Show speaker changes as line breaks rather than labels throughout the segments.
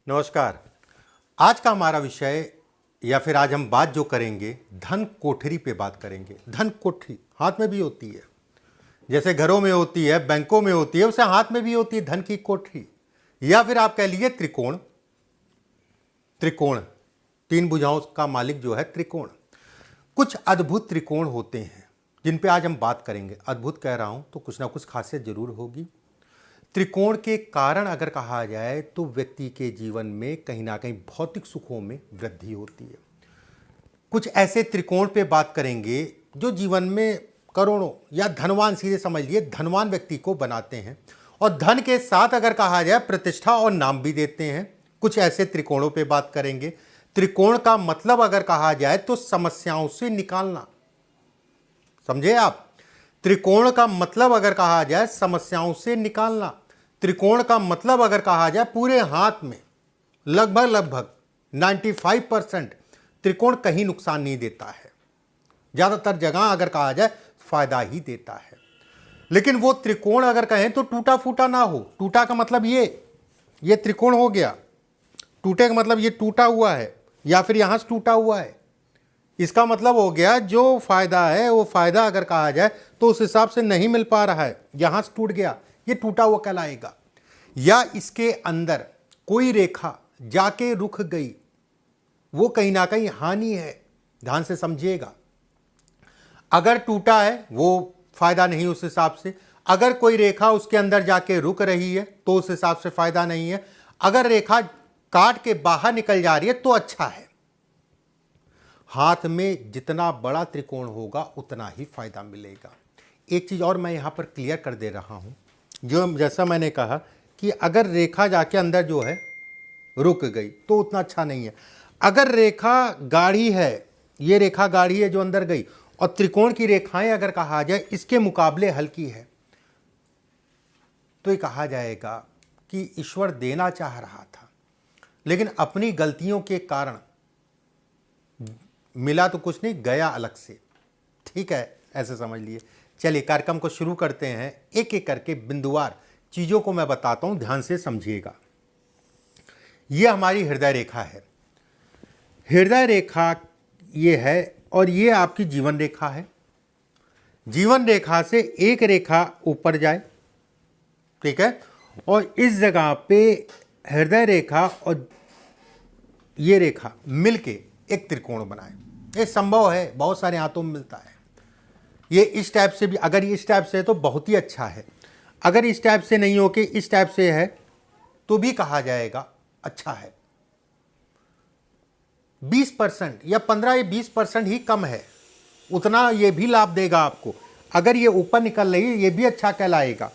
नमस्कार। आज का हमारा विषय या फिर आज हम बात जो करेंगे धन कोठरी पे बात करेंगे। धन कोठरी हाथ में भी होती है, जैसे घरों में होती है, बैंकों में होती है, उसे हाथ में भी होती है धन की कोठरी, या फिर आप कह लीजिए त्रिकोण। त्रिकोण तीन भुजाओं का मालिक जो है त्रिकोण। कुछ अद्भुत त्रिकोण होते हैं जिन पे आज हम बात करेंगे। अद्भुत कह रहा हूं तो कुछ ना कुछ खासियत जरूर होगी। त्रिकोण के कारण अगर कहा जाए तो व्यक्ति के जीवन में कहीं ना कहीं भौतिक सुखों में वृद्धि होती है। कुछ ऐसे त्रिकोण पे बात करेंगे जो जीवन में करोड़ों या धनवान, सीधे समझ लिए धनवान व्यक्ति को बनाते हैं और धन के साथ अगर कहा जाए प्रतिष्ठा और नाम भी देते हैं। कुछ ऐसे त्रिकोणों पे बात करेंगे। त्रिकोण का मतलब अगर कहा जाए तो समस्याओं से निकालना, समझे आप। त्रिकोण का मतलब अगर कहा जाए समस्याओं से निकालना। त्रिकोण का मतलब अगर कहा जाए पूरे हाथ में लगभग 95% त्रिकोण कहीं नुकसान नहीं देता है, ज्यादातर जगह अगर कहा जाए फायदा ही देता है। लेकिन वो त्रिकोण अगर कहें तो टूटा फूटा ना हो। टूटा का मतलब ये त्रिकोण हो गया, टूटे का मतलब ये टूटा हुआ है या फिर यहां से टूटा हुआ है। इसका मतलब हो गया जो फायदा है वो फायदा अगर कहा जाए तो उस हिसाब से नहीं मिल पा रहा है, यहां से टूट गया, ये टूटा हुआ कहलाएगा। या इसके अंदर कोई रेखा जाके रुक गई, वो कहीं ना कहीं हानि है। ध्यान से समझिएगा। अगर टूटा है वो फायदा नहीं उस हिसाब से। अगर कोई रेखा उसके अंदर जाके रुक रही है तो उस हिसाब से फायदा नहीं है। अगर रेखा काट के बाहर निकल जा रही है तो अच्छा है। हाथ में जितना बड़ा त्रिकोण होगा उतना ही फायदा मिलेगा। एक चीज और मैं यहां पर क्लियर कर दे रहा हूं, जो जैसा मैंने कहा कि अगर रेखा जाके अंदर जो है रुक गई तो उतना अच्छा नहीं है। अगर रेखा गाढ़ी है, ये रेखा गाढ़ी है जो अंदर गई, और त्रिकोण की रेखाएं अगर कहा जाए इसके मुकाबले हल्की है, तो ये कहा जाएगा कि ईश्वर देना चाह रहा था लेकिन अपनी गलतियों के कारण मिला तो कुछ नहीं, गया अलग से। ठीक है, ऐसे समझ लिए। चलिए कार्यक्रम को शुरू करते हैं। एक एक करके बिंदुवार चीजों को मैं बताता हूं, ध्यान से समझिएगा। यह हमारी हृदय रेखा है। हृदय रेखा ये है और ये आपकी जीवन रेखा है। जीवन रेखा से एक रेखा ऊपर जाए, ठीक है, और इस जगह पे हृदय रेखा और ये रेखा मिलके एक त्रिकोण बनाए। ये संभव है, बहुत सारे हाथों में मिलता है। ये इस टाइप से भी, अगर ये इस टाइप से है तो बहुत ही अच्छा है। अगर इस टाइप से नहीं हो के इस टाइप से है तो भी कहा जाएगा अच्छा है। 20% या 15 या 20% ही कम है, उतना ये भी लाभ देगा आपको। अगर ये ऊपर निकल रही है ये भी अच्छा कहलाएगा।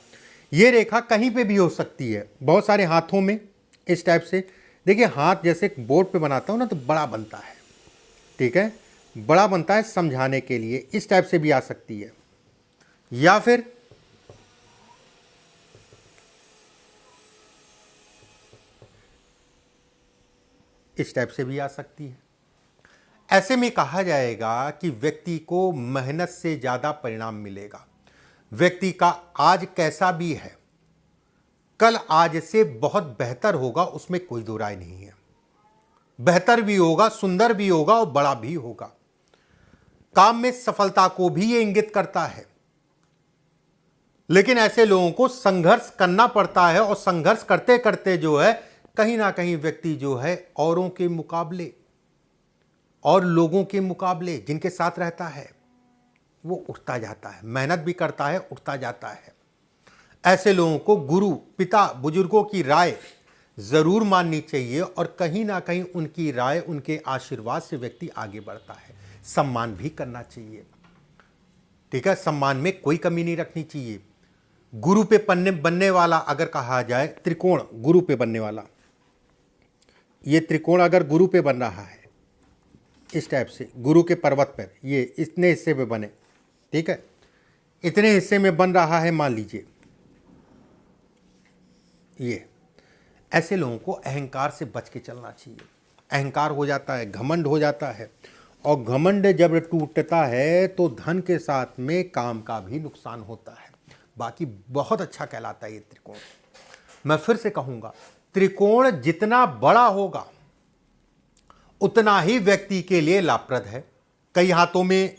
ये रेखा कहीं पे भी हो सकती है, बहुत सारे हाथों में इस टाइप से। देखिए हाथ जैसे बोर्ड पे बनाता हूं ना तो बड़ा बनता है, ठीक है, बड़ा बनता है समझाने के लिए। इस टाइप से भी आ सकती है या फिर इस टाइप से भी आ सकती है। ऐसे में कहा जाएगा कि व्यक्ति को मेहनत से ज्यादा परिणाम मिलेगा। व्यक्ति का आज कैसा भी है कल आज से बहुत बेहतर होगा, उसमें कोई दो राय नहीं है। बेहतर भी होगा, सुंदर भी होगा और बड़ा भी होगा। काम में सफलता को भी ये इंगित करता है। लेकिन ऐसे लोगों को संघर्ष करना पड़ता है और संघर्ष करते करते जो है कहीं ना कहीं व्यक्ति जो है औरों के मुकाबले और लोगों के मुकाबले जिनके साथ रहता है वो उठता जाता है। मेहनत भी करता है, उठता जाता है। ऐसे लोगों को गुरु, पिता, बुजुर्गों की राय जरूर माननी चाहिए और कहीं ना कहीं उनकी राय, उनके आशीर्वाद से व्यक्ति आगे बढ़ता है। सम्मान भी करना चाहिए, ठीक है, सम्मान में कोई कमी नहीं रखनी चाहिए। गुरु पे बनने वाला अगर कहा जाए, त्रिकोण गुरु पे बनने वाला, ये त्रिकोण अगर गुरु पे बन रहा है इस टाइप से, गुरु के पर्वत पर ये इतने हिस्से पे बने, ठीक है, इतने हिस्से में बन रहा है मान लीजिए, ये ऐसे लोगों को अहंकार से बच के चलना चाहिए। अहंकार हो जाता है, घमंड हो जाता है, और घमंड जब टूटता है तो धन के साथ में काम का भी नुकसान होता है। बाकी बहुत अच्छा कहलाता है ये त्रिकोण। मैं फिर से कहूँगा, त्रिकोण जितना बड़ा होगा उतना ही व्यक्ति के लिए लाभप्रद है। कई हाथों में,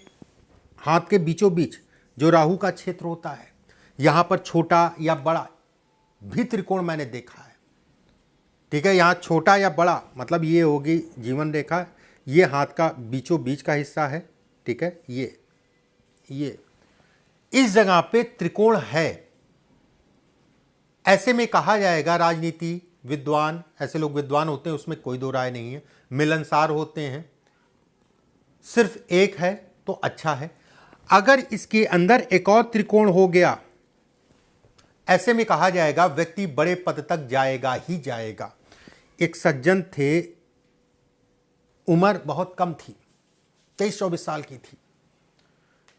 हाथ के बीचों बीच जो राहु का क्षेत्र होता है, यहां पर छोटा या बड़ा भी त्रिकोण मैंने देखा है। ठीक है, यहां छोटा या बड़ा मतलब ये होगी जीवन रेखा, ये हाथ का बीचों बीच का हिस्सा है। ठीक है, ये इस जगह पे त्रिकोण है। ऐसे में कहा जाएगा राजनीति विद्वान, ऐसे लोग विद्वान होते हैं, उसमें कोई दो राय नहीं है, मिलनसार होते हैं। सिर्फ एक है तो अच्छा है। अगर इसके अंदर एक और त्रिकोण हो गया, ऐसे में कहा जाएगा व्यक्ति बड़े पद तक जाएगा ही जाएगा। एक सज्जन थे, उम्र बहुत कम थी, 23-24 साल की थी।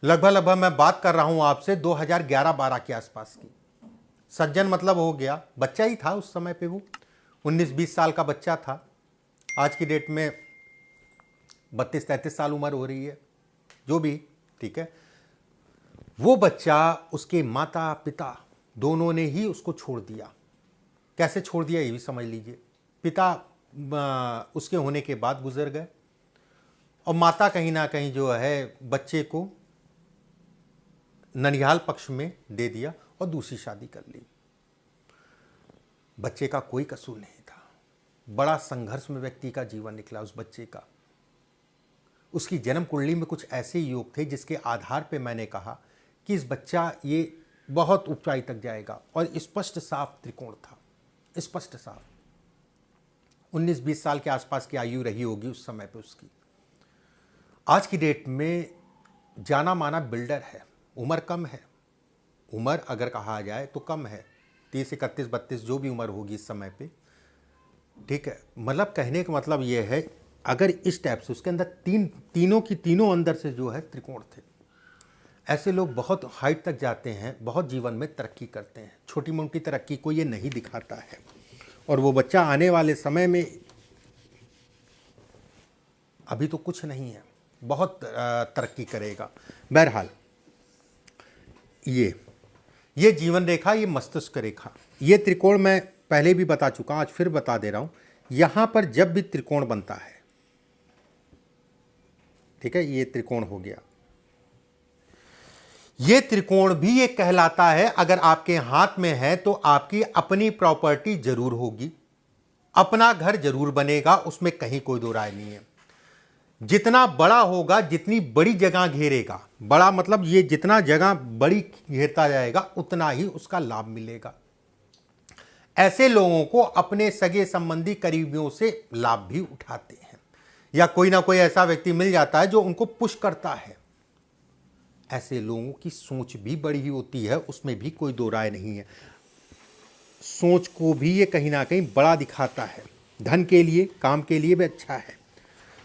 लगभग मैं बात कर रहा हूं आपसे 2011-12 के आसपास की। सज्जन मतलब हो गया, बच्चा ही था उस समय पे, वो 19-20 साल का बच्चा था। आज की डेट में 32-33 साल उम्र हो रही है, जो भी। ठीक है, वो बच्चा, उसके माता पिता दोनों ने ही उसको छोड़ दिया। कैसे छोड़ दिया ये भी समझ लीजिए। पिता उसके होने के बाद गुजर गए और माता कहीं ना कहीं जो है बच्चे को ननिहाल पक्ष में दे दिया और दूसरी शादी कर ली। बच्चे का कोई कसूर नहीं था। बड़ा संघर्ष में व्यक्ति का जीवन निकला उस बच्चे का। उसकी जन्म कुंडली में कुछ ऐसे योग थे जिसके आधार पे मैंने कहा कि इस बच्चा ये बहुत ऊंचाई तक जाएगा। और स्पष्ट साफ त्रिकोण था, स्पष्ट साफ। 19-20 साल के आसपास की आयु रही होगी उस समय पे उसकी। आज की डेट में जाना माना बिल्डर है, उम्र कम है। उम्र अगर कहा जाए तो कम है, 30, 31, 32 जो भी उम्र होगी इस समय पे। ठीक है, मतलब कहने का मतलब ये है, अगर इस टाइप से उसके अंदर तीनों अंदर से जो है त्रिकोण थे। ऐसे लोग बहुत हाइट तक जाते हैं, बहुत जीवन में तरक्की करते हैं। छोटी मोटी तरक्की को ये नहीं दिखाता है। और वो बच्चा आने वाले समय में, अभी तो कुछ नहीं है, बहुत तरक्की करेगा। बहरहाल ये जीवन रेखा, ये मस्तिष्क रेखा, ये त्रिकोण मैं पहले भी बता चुका, आज फिर बता दे रहा हूं। यहां पर जब भी त्रिकोण बनता है, ठीक है, ये त्रिकोण हो गया। ये त्रिकोण भी ये कहलाता है, अगर आपके हाथ में है तो आपकी अपनी प्रॉपर्टी जरूर होगी, अपना घर जरूर बनेगा, उसमें कहीं कोई दो राय नहीं है। जितना बड़ा होगा, जितनी बड़ी जगह घेरेगा, बड़ा मतलब ये जितना जगह बड़ी घेरता जाएगा उतना ही उसका लाभ मिलेगा। ऐसे लोगों को अपने सगे संबंधी करीबियों से लाभ भी उठाते हैं, या कोई ना कोई ऐसा व्यक्ति मिल जाता है जो उनको पुश करता है। ऐसे लोगों की सोच भी बड़ी होती है, उसमें भी कोई दो राय नहीं है। सोच को भी ये कहीं ना कहीं बड़ा दिखाता है। धन के लिए, काम के लिए भी अच्छा है।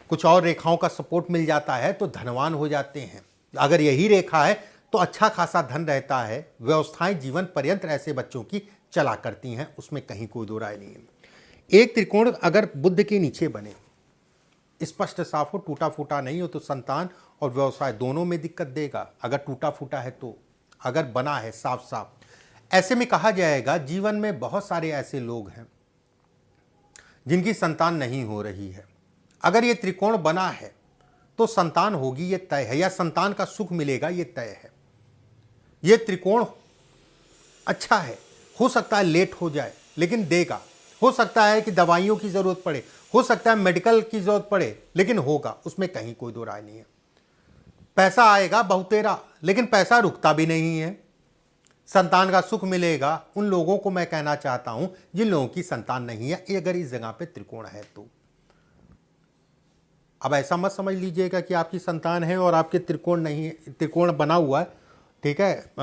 कुछ और रेखाओं का सपोर्ट मिल जाता है तो धनवान हो जाते हैं। अगर यही रेखा है तो अच्छा खासा धन रहता है। व्यवस्थाएं जीवन पर्यंत ऐसे बच्चों की चला करती हैं, उसमें कहीं कोई दो राय नहीं है। एक त्रिकोण अगर बुध के नीचे बने, स्पष्ट साफ हो, टूटा फूटा नहीं हो, तो संतान और व्यवसाय दोनों में दिक्कत देगा। अगर टूटा फूटा है तो, अगर बना है साफ साफ, ऐसे में कहा जाएगा जीवन में बहुत सारे ऐसे लोग हैं जिनकी संतान नहीं हो रही है। अगर ये त्रिकोण बना है तो संतान होगी, ये तय है, या संतान का सुख मिलेगा, ये तय है। ये त्रिकोण अच्छा है, हो सकता है लेट हो जाए लेकिन देगा। हो सकता है कि दवाइयों की जरूरत पड़े, हो सकता है मेडिकल की जरूरत पड़े, लेकिन होगा, उसमें कहीं कोई दो राय नहीं है। पैसा आएगा बहुतेरा, लेकिन पैसा रुकता भी नहीं है। संतान का सुख मिलेगा। उन लोगों को मैं कहना चाहता हूं जिन लोगों की संतान नहीं है, अगर इस जगह पे त्रिकोण है तो। अब ऐसा मत समझ लीजिएगा कि आपकी संतान है और आपके त्रिकोण नहीं है, त्रिकोण बना हुआ है, ठीक है,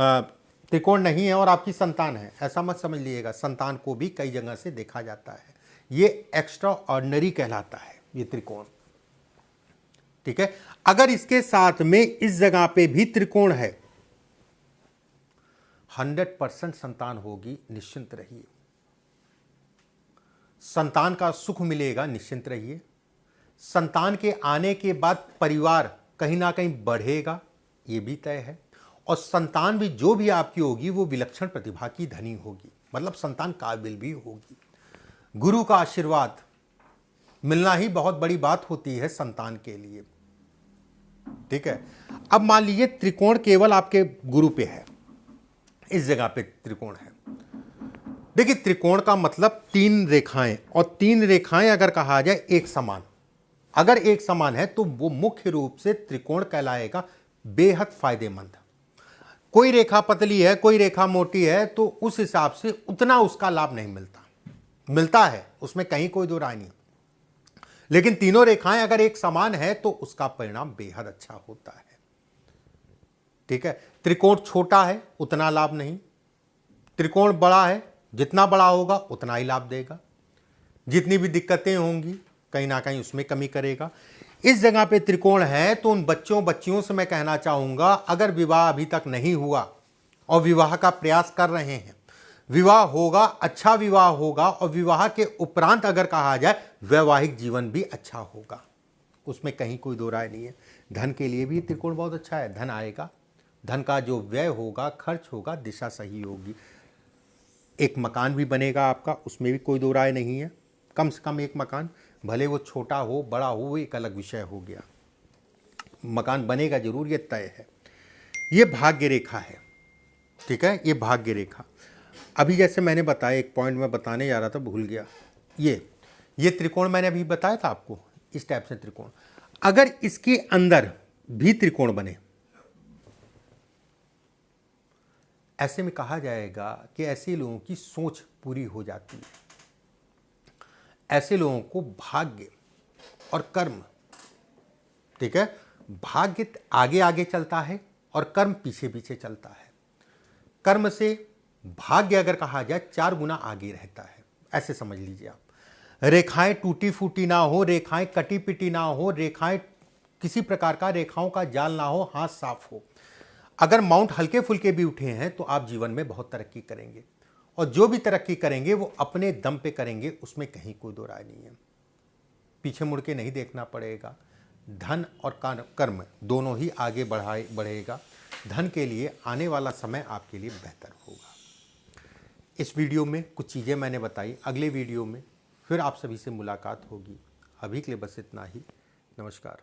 त्रिकोण नहीं है और आपकी संतान है, ऐसा मत समझ लीजिएगा। संतान को भी कई जगह से देखा जाता है। ये एक्स्ट्रा ऑर्डिनरी कहलाता है ये त्रिकोण, ठीक है। अगर इसके साथ में इस जगह पे भी त्रिकोण है, 100% संतान होगी, निश्चिंत रहिए। संतान का सुख मिलेगा, निश्चिंत रहिए। संतान के आने के बाद परिवार कहीं ना कहीं बढ़ेगा, ये भी तय है। और संतान भी जो भी आपकी होगी वो विलक्षण प्रतिभा की धनी होगी, मतलब संतान काबिल भी होगी। गुरु का आशीर्वाद मिलना ही बहुत बड़ी बात होती है संतान के लिए। ठीक है, अब मान लीजिए त्रिकोण केवल आपके गुरु पे है, इस जगह पे त्रिकोण है। देखिए त्रिकोण का मतलब 3 रेखाएं, और 3 रेखाएं अगर कहा जाए एक समान, अगर एक समान है तो वो मुख्य रूप से त्रिकोण कहलाएगा, बेहद फायदेमंद। कोई रेखा पतली है, कोई रेखा मोटी है, तो उस हिसाब से उतना उसका लाभ नहीं मिलता, मिलता है उसमें कहीं कोई दो राय नहीं, लेकिन तीनों रेखाएं अगर एक समान है तो उसका परिणाम बेहद अच्छा होता है। ठीक है, त्रिकोण छोटा है उतना लाभ नहीं, त्रिकोण बड़ा है जितना बड़ा होगा उतना ही लाभ देगा, जितनी भी दिक्कतें होंगी कहीं ना कहीं उसमें कमी करेगा। इस जगह पे त्रिकोण है तो उन बच्चों बच्चियों से मैं कहना चाहूंगा, अगर विवाह अभी तक नहीं हुआ और विवाह का प्रयास कर रहे हैं, विवाह होगा, अच्छा विवाह होगा, और विवाह के उपरांत अगर कहा जाए वैवाहिक जीवन भी अच्छा होगा, उसमें कहीं कोई दो राय नहीं है। धन के लिए भी त्रिकोण बहुत अच्छा है, धन आएगा, धन का जो व्यय होगा, खर्च होगा, दिशा सही होगी। एक मकान भी बनेगा आपका, उसमें भी कोई दो राय नहीं है, कम से कम एक मकान, भले वो छोटा हो बड़ा हो वो एक अलग विषय हो गया, मकान बनेगा जरूर, ये तय है। ये भाग्य रेखा है। ठीक है, ये भाग्य रेखा। अभी जैसे मैंने बताया, एक पॉइंट मैं बताने जा रहा था भूल गया, ये त्रिकोण मैंने अभी बताया था आपको, इस टाइप से त्रिकोण, अगर इसके अंदर भी त्रिकोण बने, ऐसे में कहा जाएगा कि ऐसे लोगों की सोच पूरी हो जाती है, ऐसे लोगों को भाग्य और कर्म, ठीक है, भाग्य आगे आगे चलता है और कर्म पीछे पीछे चलता है। कर्म से भाग्य अगर कहा जाए 4 गुना आगे रहता है, ऐसे समझ लीजिए आप। रेखाएं टूटी फूटी ना हो, रेखाएं कटी पिटी ना हो, रेखाएं किसी प्रकार का रेखाओं का जाल ना हो, हाथ साफ हो, अगर माउंट हल्के फुल्के भी उठे हैं तो आप जीवन में बहुत तरक्की करेंगे, और जो भी तरक्की करेंगे वो अपने दम पे करेंगे, उसमें कहीं कोई दो राय नहीं है। पीछे मुड़ के नहीं देखना पड़ेगा, धन और कर्म दोनों ही आगे बढ़ेगा। धन के लिए आने वाला समय आपके लिए बेहतर होगा। इस वीडियो में कुछ चीज़ें मैंने बताई, अगले वीडियो में फिर आप सभी से मुलाकात होगी। अभी के लिए बस इतना ही, नमस्कार।